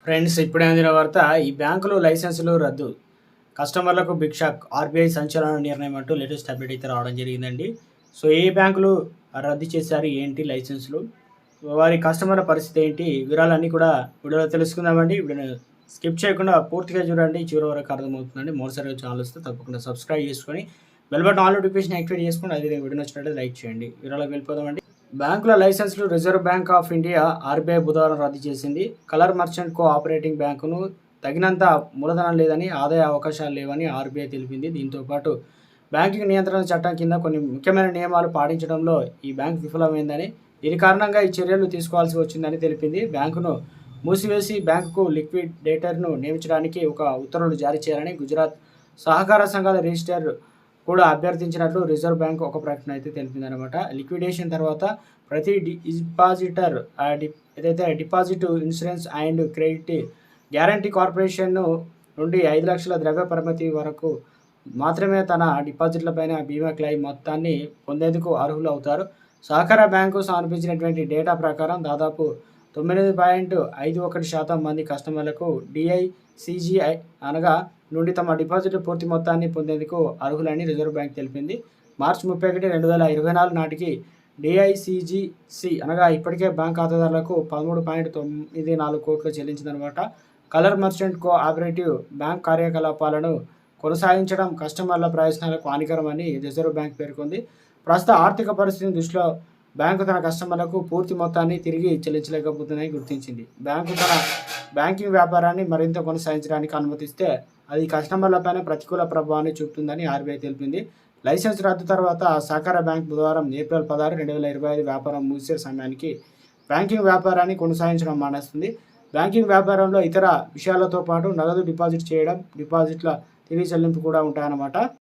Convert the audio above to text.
Friends ఇప్పుడే అందిన వార్త ఈ బ్యాంకులు లైసెన్సులు రద్దు కస్టమర్లకు బిగ్ షాక్ ఆర్బీఐ సంచలన నిర్ణయం అంటూ లేటెస్ట్ అప్డేట్ అయితే రావడం జరిగిందండి. సో ఏ బ్యాంకులు రద్దు చేశారు, ఏంటి లైసెన్సులు, వారి కస్టమర్ల పరిస్థితి ఏంటి, వివరాలన్నీ కూడా వీడియోలో తెలుసుకుందామండి. వీడియోని స్కిప్ చేయకుండా పూర్తిగా చూడండి, చివరి వరకు అర్థమవుతుందండి. మరోసారి ఛానల్ వస్తే తప్పకుండా సబ్స్క్రైబ్ చేసుకొని bell button all notification activate చేసుకొని అదేవిధంగా వీడియో నచ్చినట్లయితే లైక్ చేయండి. వివరాలకు వెళ్ళిపోదామండి. బ్యాంకుల లైసెన్సులు reserve bank of India RBI బుధవారం రద్దు చేసింది. కలర్ మర్చెంట్ కో ఆపరేటింగ్ బ్యాంకును తగినంత మూలధనం లేదని, ఆదాయ అవకాశాలు లేవని ఆర్బీఐ తెలిపింది. దీంతో పాటు బ్యాంకింగ్ నియంత్రణ చట్టం కింద కొన్ని ముఖ్యమైన నియమాలు పాటించడంలో ఈ బ్యాంక్ విఫలమైందని, దీని కారణంగా ఈ చర్యలు తీసుకోవాల్సి వచ్చిందని తెలిపింది. బ్యాంకును మూసివేసి బ్యాంకుకు లిక్విడేటర్ను నియమించడానికి ఒక ఉత్తర్వులు జారీ చేయాలని గుజరాత్ సహకార సంఘాల రిజిస్టర్ కూడా అభ్యర్థించినట్లు రిజర్వ్ బ్యాంక్ ఒక ప్రకటన అయితే తెలిపిందనమాట. లిక్విడేషన్ తర్వాత ప్రతి డిపాజిటర్ ఏదైతే deposit insurance and credit guarantee corporation నుండి 5 లక్షల ద్రవ్య పరిమితి వరకు మాత్రమే తన డిపాజిట్లపైన బీమా క్లెయిమ్ మొత్తాన్ని పొందేందుకు అర్హులు అవుతారు. సహకార బ్యాంకు సమర్పించినటువంటి డేటా ప్రకారం దాదాపు 9.51% మంది కస్టమర్లకు డిఐసిజిఐ అనగా నుండి తమ డిపాజిట్ పూర్తి మొత్తాన్ని పొందేందుకు అర్హులని రిజర్వ్ బ్యాంక్ తెలిపింది. మార్చి 31, 2024 నాటికి డిఐసిజిసి అనగా ఇప్పటికే బ్యాంక్ ఖాతాదారులకు 13.94 కోట్లు చెల్లించిందనమాట. Colour merchant cooperative bank కార్యకలాపాలను కొనసాగించడం కస్టమర్ల ప్రయోజనాలకు హానికరమని రిజర్వ్ బ్యాంక్ పేర్కొంది. ప్రస్తుత ఆర్థిక పరిస్థితిని దృష్టిలో బ్యాంకు తన కస్టమర్లకు పూర్తి మొత్తాన్ని తిరిగి చెల్లించలేకపోతుందని గుర్తించింది. బ్యాంకు తన బ్యాంకింగ్ వ్యాపారాన్ని మరింత కొనసాగించడానికి అనుమతిస్తే అది కస్టమర్లపైన ప్రతికూల ప్రభావాన్ని చూపుతుందని ఆర్బీఐ తెలిపింది. లైసెన్స్ రద్దు తర్వాత సహకార బ్యాంక్ బుధవారం ఏప్రిల్ 16, 2025 వ్యాపారం ముగిసే సమయానికి బ్యాంకింగ్ వ్యాపారాన్ని కొనసాగించడం మానేస్తుంది. బ్యాంకింగ్ వ్యాపారంలో ఇతర విషయాలతో పాటు నగదు డిపాజిట్ చేయడం, డిపాజిట్ల తిరిగి చెల్లింపు కూడా ఉంటాయన్నమాట.